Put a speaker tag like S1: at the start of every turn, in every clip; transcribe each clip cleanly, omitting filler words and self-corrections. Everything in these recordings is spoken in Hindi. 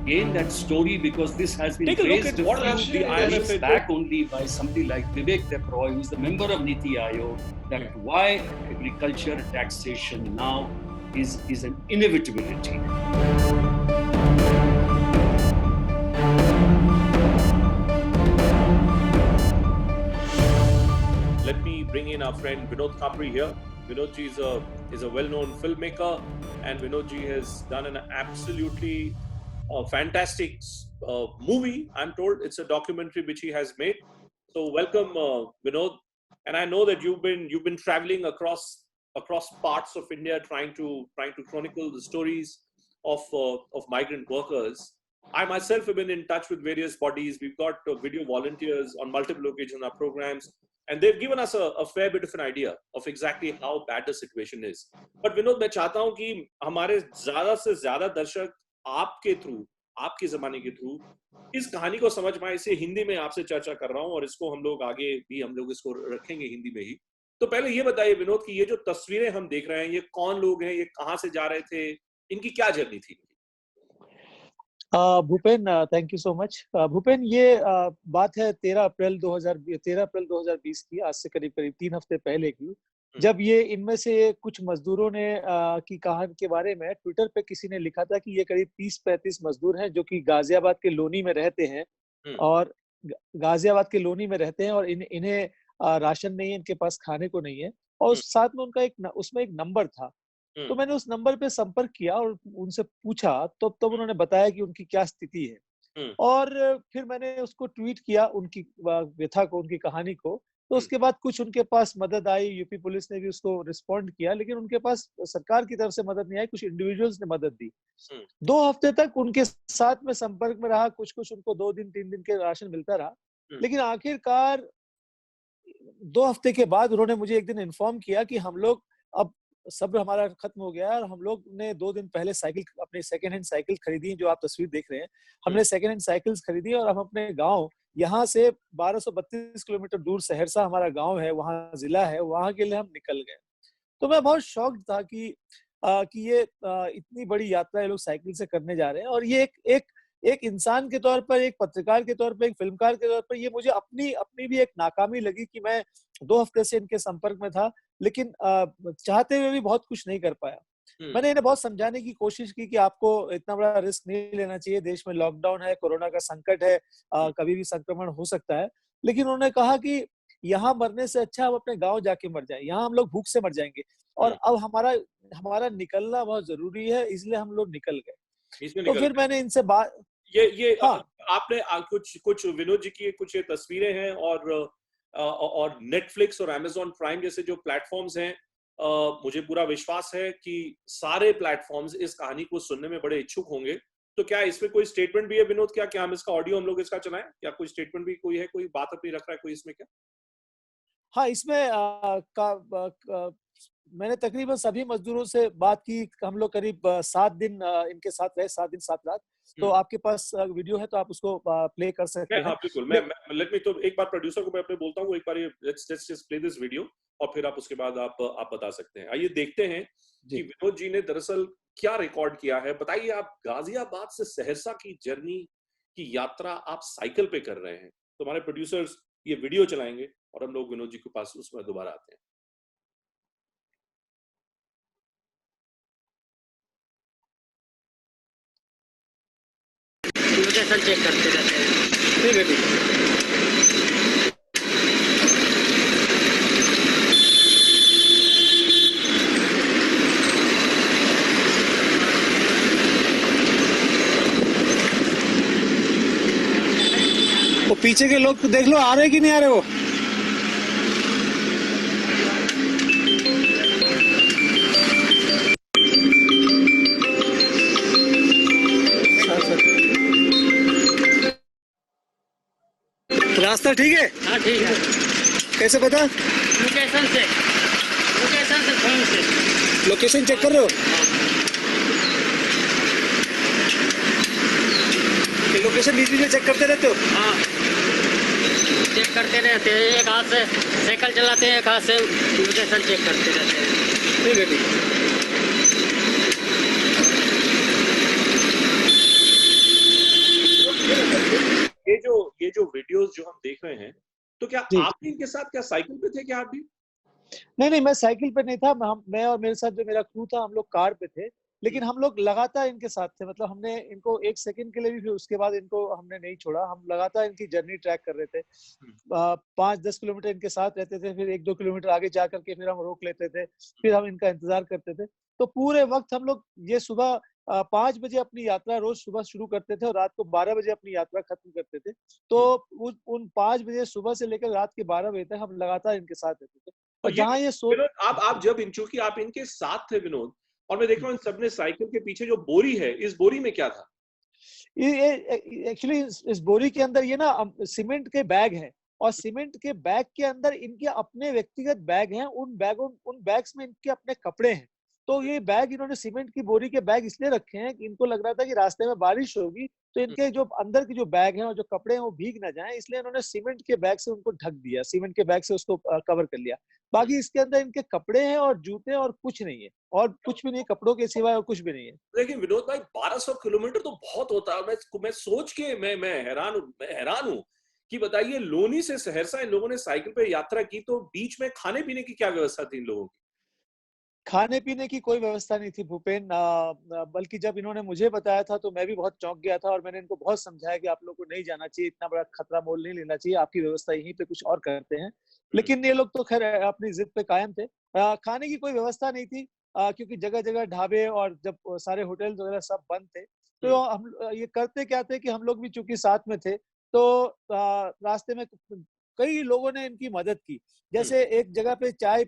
S1: again that story, because this has been
S2: Take a look
S1: raised
S2: at what
S1: a
S2: actually
S1: few weeks
S2: benefit
S1: back only by somebody like Vivek Debroy, who is the member of Niti Aayog, that why agriculture taxation now is an inevitability.
S2: Let me bring in our friend Vinod Kapri here. Vinod ji is a well-known filmmaker, and Vinod ji has done an absolutely fantastic movie. I'm told it's a documentary which he has made. So welcome, Vinod. And I know that you've been traveling across parts of India trying to chronicle the stories of migrant workers. I myself have been in touch with various bodies. We've got video volunteers on multiple occasions in our programs, and they've given us a fair bit of an idea of exactly how bad the situation is. But Vinod, मैं चाहता हूँ कि हमारे ज़्यादा से ज़्यादा दर्शक आपके थ्रू, आपकी ज़बानी के थ्रू इस कहानी को समझ पाए। इसे हिंदी में आपसे चर्चा कर रहा हूँ, और इसको हम लोग आगे भी हम लोग इसको रखेंगे हिंदी में ही। तो पहले ये बताइए विनोद कि ये जो तस्वीरें हम देख रहे हैं, ये कौन लोग हैं, ये कहाँ से जा रहे थे, इनकी क्या जर्नी थी?
S3: Bhupen, thank you so much. Bhupen, ये बात है 13 अप्रैल 2020 की, आज से करीब 3 हफ्ते पहले की, जब ये इनमें से कुछ मजदूरों ने की कहानी के बारे में ट्विटर पे किसी ने लिखा था कि ये करीब 30-35 मजदूर हैं जो कि गाजियाबाद के लोनी में रहते हैं, और इन्हें राशन नहीं है, इनके पास खाने को नहीं है, और साथ में उनका उसमें एक नंबर था। तो मैंने उस नंबर पे संपर्क किया और उनसे पूछा, तो तब उन्होंने बताया कि उनकी क्या स्थिति है, और फिर मैंने उसको ट्वीट किया, उनकी व्यथा को, उनकी कहानी को। तो उसके बाद कुछ उनके पास मदद आई, यूपी पुलिस ने भी उसको रिस्पॉन्ड किया, लेकिन उनके पास सरकार की तरफ से मदद नहीं आई, कुछ इंडिविजुअल्स ने मदद दी। 2 हफ्ते तक उनके साथ में संपर्क में रहा, कुछ उनको 2 दिन 3 दिन के राशन मिलता रहा, लेकिन आखिरकार 2 हफ्ते के बाद उन्होंने मुझे एक दिन इन्फॉर्म किया कि हम लोग अब सब्र हमारा खत्म हो गया है, और हम लोग ने 2 दिन पहले अपनी सेकेंड हैंड साइकिल खरीदी, जो आप तस्वीर देख रहे हैं। हमने सेकेंड हैंड साइकिल्स खरीदी और हम अपने गांव, यहाँ से 1232 किलोमीटर दूर सहरसा हमारा गांव है, वहाँ जिला है, वहाँ के लिए हम निकल गए। तो मैं बहुत शॉक्ड था कि ये इतनी बड़ी यात्रा ये लोग साइकिल से करने जा रहे हैं, और ये एक इंसान के तौर पर, एक पत्रकार के तौर पर, एक फिल्मकार के तौर पर, ये मुझे अपनी भी एक नाकामी लगी कि मैं 2 हफ्ते से इनके संपर्क में था, लेकिन चाहते हुए भी बहुत कुछ नहीं कर पाया। मैंने इन्हें बहुत समझाने की कोशिश की कि आपको इतना बड़ा रिस्क नहीं लेना चाहिए, देश में लॉकडाउन है, कोरोना का संकट है, कभी भी संक्रमण हो सकता है, लेकिन उन्होंने कहा कि यहाँ मरने से अच्छा हम अपने गांव जाके मर जाएं, यहाँ हम लोग भूख से मर जाएंगे, और अब हमारा निकलना बहुत जरूरी है, इसलिए हम लोग निकल गए। तो फिर मैंने इनसे बात
S2: आपने कुछ विनोद जी की कुछ ये तस्वीरें हैं, और नेटफ्लिक्स और अमेज़न प्राइम जैसे जो प्लेटफॉर्म्स हैं, मुझे पूरा विश्वास है कि सारे प्लेटफॉर्म्स इस कहानी को सुनने में बड़े इच्छुक होंगे। तो क्या इसमें कोई स्टेटमेंट भी है विनोद? क्या हम इसका ऑडियो हम लोग इसका चलाएं? क्या कोई स्टेटमेंट भी कोई है, कोई बात अपनी रख रहा है कोई इसमें क्या?
S3: हाँ, इसमें मैंने तकरीबन सभी मजदूरों से बात की। हम लोग करीब 7 दिन इनके साथ रहे, 7 दिन 7 रात। तो आपके पास वीडियो है तो आप उसको प्ले कर सकते हैं।
S2: हाँ, बिल्कुल। लेट मी, तो एक बार प्रोड्यूसर को मैं अपने बोलता हूँ, एक बार ये let's just play this video, और फिर आप उसके बाद आप बता सकते हैं। आइए देखते हैं कि विनोद जी ने दरअसल क्या रिकॉर्ड किया है। बताइए, आप गाजियाबाद से सहरसा की जर्नी की यात्रा आप साइकिल पे कर रहे हैं। तो हमारे प्रोड्यूसर्स ये वीडियो चलाएंगे और हम लोग विनोद जी के पास उसमें दोबारा आते हैं।
S4: लोकेशन चेक करते रहते हैं।
S3: ठीक है, ठीक है। वो पीछे के लोग तो देख लो, आ रहे कि नहीं आ रहे वो। रास्ता ठीक है?
S4: हाँ, ठीक है।
S3: कैसे पता?
S4: लोकेशन से फोन से
S3: लोकेशन चेक कर रहे हो? लोकेशन बीच में चेक करते रहते हो?
S4: हाँ, चेक करते रहते हैं। एक हाथ से साइकिल चलाते हैं, एक हाथ से लोकेशन चेक करते रहते हैं।
S3: ठीक है, ठीक है।
S2: जो वीडियोस जो हम देख रहे हैं, तो क्या
S3: जी।
S2: आप भी इनके साथ क्या साइकिल पे थे क्या आप भी?
S3: नहीं, मैं साइकिल पे नहीं था। मैं और मेरे साथ जो मेरा क्रू था, हम लोग कार पे थे। लेकिन हम लोग लगातार इनके साथ थे। मतलब हमने इनको 1 सेकंड के लिए भी फिर उसके बाद इनको हमने नहीं छोड़ा। हम लगातार इनकी जर्नी ट्रैक कर रहे थे।
S2: हुँ।
S3: 5-10 किलोमीटर इनके साथ रहते थे, फिर 1-2 किलोमीटर आगे जा कर के फिर हम रोक लेते थे। फिर हम इनका इंतज़ार करते थे। तो पूरे वक़्त हम लोग ये सुबह 5 बजे अपनी यात्रा रोज़ सुबह शुरू करते थे और रात को 12 बजे अपनी यात्रा खत्म करते थे। तो
S2: हुँ।
S3: उन 5 बजे सुबह से लेकर रात के 12 बजे तक हम लगातार इनके साथ रहते थे।
S2: तो
S3: और
S2: ये
S3: जहाँ ये
S2: विनोद, आप जब इन चूँकि आप इनके साथ थे विनोद, और मैं देख रहा हूँ इन सबने साइकिल के पीछे जो बोरी है, इस बोरी में क्या था?
S3: ये एक्चुअली इस बोरी के अंदर ये ना सीमेंट के बैग हैं और सीमेंट के बैग के अंदर इनके अपने व्यक्तिगत बैग हैं। उन बैग्स में इनके अपने कपड़े हैं। तो ये बैग इन्होंने सीमेंट की बोरी के बैग इसलिए रखे हैं कि इनको लग रहा था कि रास्ते में बारिश होगी, तो
S2: हुँ।
S3: इनके जो अंदर के जो बैग हैं और जो कपड़े हैं वो भीग ना जाएँ, इसलिए इन्होंने सीमेंट के बैग से उनको ढक दिया, सीमेंट के बैग से उसको कवर कर लिया। बाकी इसके अंदर इनके कपड़े हैं और जूते और कुछ नहीं है, और कुछ भी नहीं है, कपड़ों के सिवाय और कुछ भी नहीं है।
S2: लेकिन विनोद भाई 1200 किलोमीटर तो बहुत होता है। मैं सोच के मैं हैरान हूँ कि बताइए लोनी से सहरसा इन लोगों ने साइकिल पे यात्रा की, तो बीच में खाने-पीने की क्या व्यवस्था थी इन लोगों की?
S3: खाने-पीने की कोई व्यवस्था नहीं थी भूपेन। बल्कि जब इन्होंने मुझे बताया था तो मैं भी बहुत चौंक गया था और मैंने इनको बहुत समझाया कि आप लोग को नहीं जाना चाहिए, इतना बड़ा खतरा मोल नहीं लेना चाहिए, आपकी व्यवस्था यहीं पे कुछ और करते हैं।
S2: हुँ।
S3: लेकिन ये लोग तो ख़ैर अपनी ज़िद पे कायम थे। खाने की कोई व्यवस्था नहीं थी, क्योंकि जगह-जगह ढाबे और जब सारे होटल्स वग़ैरह सब बंद थे। तो
S2: हुँ।
S3: ये करते क्या थे कि हम लोग भी चूँकि साथ में थे, तो रास्ते में कई लोगों ने इनकी मदद की।
S2: हुँ।
S3: जैसे एक जगह पे चाय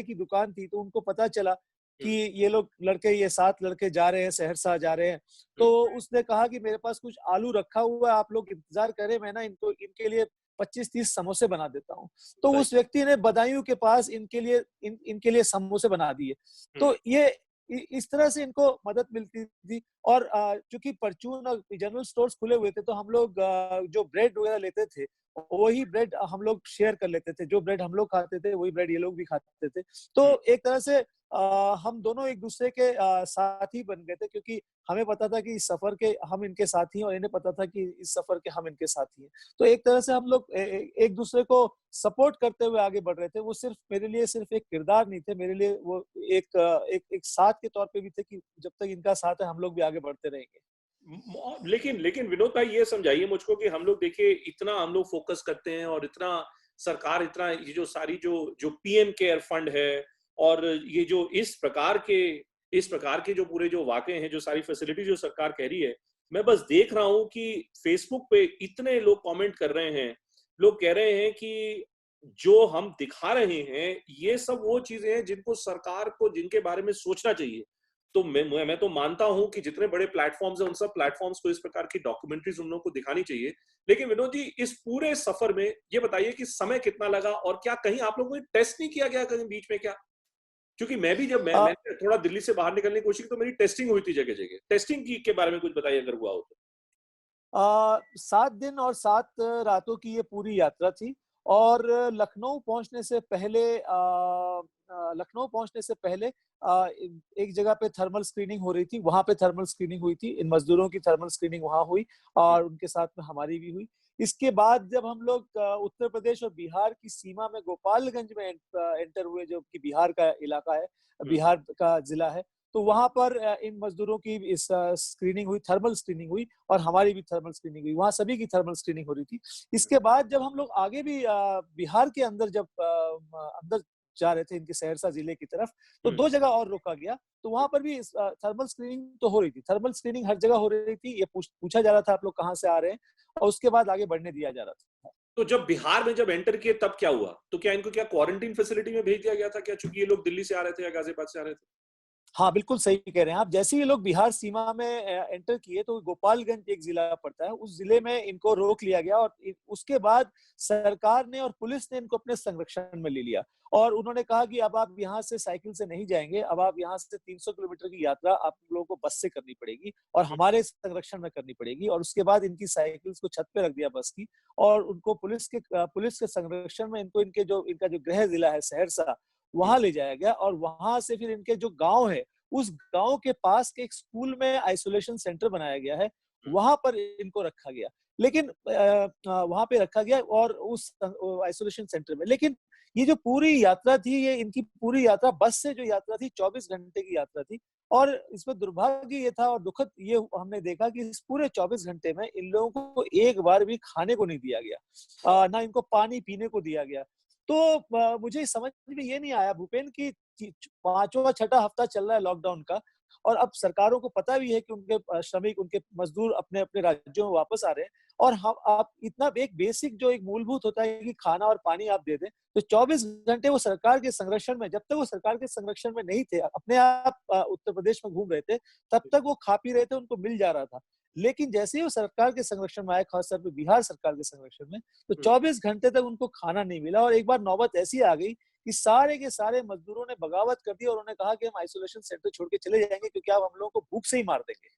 S3: की दुकान थी, तो उनको पता चला कि
S2: हुँ।
S3: ये 7 लड़के जा रहे हैं, सहरसा जा रहे हैं।
S2: हुँ।
S3: तो उसने कहा कि मेरे पास कुछ आलू रखा हुआ है, आप लोग इंतज़ार करें, मैं ना इनके लिए 25-30 समोसे बना देता हूँ। तो
S2: सही।
S3: उस व्यक्ति ने बदायूं के पास इनके लिए समोसे बना दिए।
S2: हुँ।
S3: तो ये इस तरह से इनको मदद मिलती थी। और चूँकि परचून और जनरल स्टोर्स खुले हुए थे, तो हम लोग जो ब्रेड वगैरह लेते थे, वही ब्रेड हम लोग शेयर कर लेते थे। जो ब्रेड हम लोग खाते थे, वही ब्रेड ये लोग भी खाते थे।
S2: हुँ।
S3: तो एक तरह से हम दोनों एक-दूसरे के साथी बन गए थे, क्योंकि हमें पता था कि इस सफ़र के हम इनके साथी हैं और इन्हें पता था कि इस सफ़र के हम इनके साथी हैं। तो एक तरह से हम लोग एक-दूसरे को सपोर्ट करते हुए आगे बढ़ रहे थे। वो सिर्फ़ मेरे लिए सिर्फ़ एक किरदार नहीं थे, मेरे लिए वो एक साथ के तौर पे भी थे कि जब तक इनका साथ है, हम लोग भी आगे बढ़ते रहेंगे।
S2: लेकिन लेकिन विनोद भाई ये समझाइए मुझको कि हम लोग देखिए इतना हम लोग फोकस करते हैं और इतना सरकार इतना ये जो सारी जो पीएम केयर फंड है और ये जो इस प्रकार के जो पूरे जो वाक़े हैं, जो सारी फैसिलिटी जो सरकार कह रही है, मैं बस देख रहा हूँ कि फेसबुक पे इतने लोग कमेंट कर रहे हैं। लोग कह रहे हैं कि जो हम दिखा रहे हैं, ये सब वो चीज़ें हैं जिनको सरकार को जिनके बारे में सोचना चाहिए। तो मैं तो मानता हूँ कि जितने बड़े प्लेटफ़ॉर्म्स हैं, उन सब प्लेटफ़ॉर्म्स को इस प्रकार की डॉक्यूमेंट्रीज़ उन लोगों को दिखानी चाहिए। लेकिन विनोद जी, इस पूरे सफ़र में ये बताइए कि समय कितना लगा और क्या कहीं आप लोगों को टेस्ट नहीं किया गया कहीं बीच में क्या? क्योंकि मैं भी जब
S3: अ
S2: मैंने थोड़ा दिल्ली से बाहर निकलने की कोशिश की, तो मेरी टेस्टिंग हुई थी जगह-जगह। टेस्टिंग की के बारे में कुछ बताइए अगर हुआ हो तो?
S3: 7 दिन और 7 रातों की ये पूरी यात्रा थी। और लखनऊ पहुंचने से पहले एक जगह पे थर्मल स्क्रीनिंग हो रही थी, वहां पे थर्मल स्क्रीनिंग हुई थी। इन मजदूरों की थर्मल स्क्रीनिंग वहां हुई
S2: हुँ।
S3: और उनके साथ में हमारी भी हुई। इसके बाद जब हम लोग उत्तर प्रदेश और बिहार की सीमा में गोपालगंज में एंटर हुए, जो कि बिहार का इलाका है,
S2: हुँ।
S3: बिहार का जिला है, तो वहां पर इन मजदूरों की इस स्क्रीनिंग हुई, थर्मल स्क्रीनिंग हुई और हमारी भी थर्मल स्क्रीनिंग हुई। वहाँ सभी की थर्मल स्क्रीनिंग हो रही थी। इसके बाद जब हम लोग आगे भी बिहार के अंदर जब अंदर जा रहे थे इनके सहरसा जिले की तरफ, तो
S2: हुँ।
S3: 2 जगह और रोका गया। तो वहाँ पर भी थर्मल स्क्रीनिंग तो हो रही थी। थर्मल स्क्रीनिंग हर जगह हो रही थी। ये पूछा जा रहा था आप लोग कहाँ से आ रहे हैं, और उसके बाद आगे बढ़ने दिया जा रहा था।
S2: तो जब बिहार में जब एंटर किए तब क्या हुआ? तो क्या इनको क्या क्वारंटाइन फैसिलिटी में भेज दिया गया था क्या? चूँकि ये लोग दिल्ली से आ रहे थे या गाज़ियाबाद से आ रहे थे?
S3: हाँ, बिल्कुल सही कह रहे हैं आप। जैसे ही ये लोग बिहार सीमा में एंटर किए, तो गोपालगंज एक ज़िला पड़ता है, उस ज़िले में इनको रोक लिया गया और उसके बाद सरकार ने और पुलिस ने इनको अपने संरक्षण में ले लिया और उन्होंने कहा कि अब आप यहाँ से साइकिल से नहीं जाएँगे, अब आप यहाँ से 300 किलोमीटर की यात्रा आप लोगों को बस से करनी पड़ेगी और
S2: हुँ।
S3: हमारे संरक्षण में करनी पड़ेगी। और उसके बाद इनकी साइकिल्स को छत पे रख दिया बस की और उनको पुलिस के संरक्षण में इनका जो गृह ज़िला है सहरसा,
S2: हुँ।
S3: वहाँ ले जाया गया और वहाँ से फिर इनके जो गाँव है, उस गाँव के पास के एक स्कूल में आइसोलेशन सेंटर बनाया गया है। वहां पर इनको रखा गया, लेकिन वहां पे रखा गया और उस आइसोलेशन सेंटर में। लेकिन ये जो पूरी यात्रा थी, ये इनकी पूरी यात्रा बस से जो यात्रा थी 24 घंटे की यात्रा थी। और इसमें दुर्भाग्य ये था और दुखद ये हमने देखा कि इस पूरे 24 घंटे में इन लोगों को एक बार भी खाने को नहीं दिया गया, ना इनको पानी पीने को दिया गया। तो मुझे समझ में ये नहीं आया भूपेन की 5वां 6ठा हफ्ता चल रहा है लॉकडाउन का, और अब सरकारों को पता भी है कि उनके श्रमिक, उनके मजदूर अपने अपने राज्यों में वापस आ रहे हैं, और हम आप इतना एक बेसिक जो एक मूलभूत होता है कि खाना और पानी आप दे दें, तो 24 घंटे वो सरकार के संरक्षण में, जब तक वो सरकार के संरक्षण में नहीं थे, अपने आप उत्तर प्रदेश में घूम रहे थे, तब तक वो खा पी रहे थे, उनको मिल जा रहा था। लेकिन जैसे ही वो सरकार के संरक्षण में आए, खासतौर पर बिहार सरकार के संरक्षण में, तो 24 घंटे तक उनको खाना नहीं मिला। और एक बार नौबत ऐसी आ गई कि सारे के सारे मजदूरों ने बगावत कर दी और उन्होंने कहा कि हम आइसोलेशन सेंटर छोड़ के चले जाएंगे, क्योंकि अब हम लोगों को भूख से ही मार देंगे।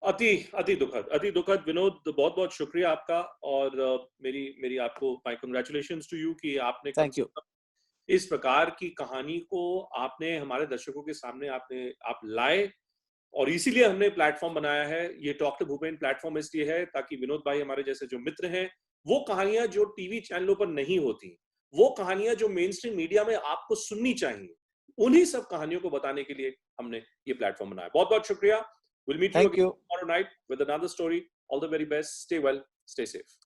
S2: अति अति दुखद विनोद, बहुत बहुत शुक्रिया आपका। और मेरी मेरी आपको माय कांग्रेचुलेशंस टू यू कि आपने
S3: थैंक यू।
S2: इस प्रकार की कहानी को आपने हमारे दर्शकों के सामने आप लाए, और इसीलिए हमने प्लेटफॉर्म बनाया है। ये टॉक टू भूपेन प्लेटफॉर्म इसलिए है ताकि विनोद भाई हमारे जैसे जो मित्र हैं, वो कहानियां जो टीवी चैनलों पर नहीं होती, वो कहानियां जो मेन स्ट्रीम मीडिया में आपको सुननी चाहिए, उन्हीं सब कहानियों को बताने के लिए हमने ये प्लेटफॉर्म बनाया। बहुत बहुत शुक्रिया। We'll meet you
S3: thank
S2: again
S3: you.
S2: tomorrow night with another story. All the very best. Stay well, stay safe.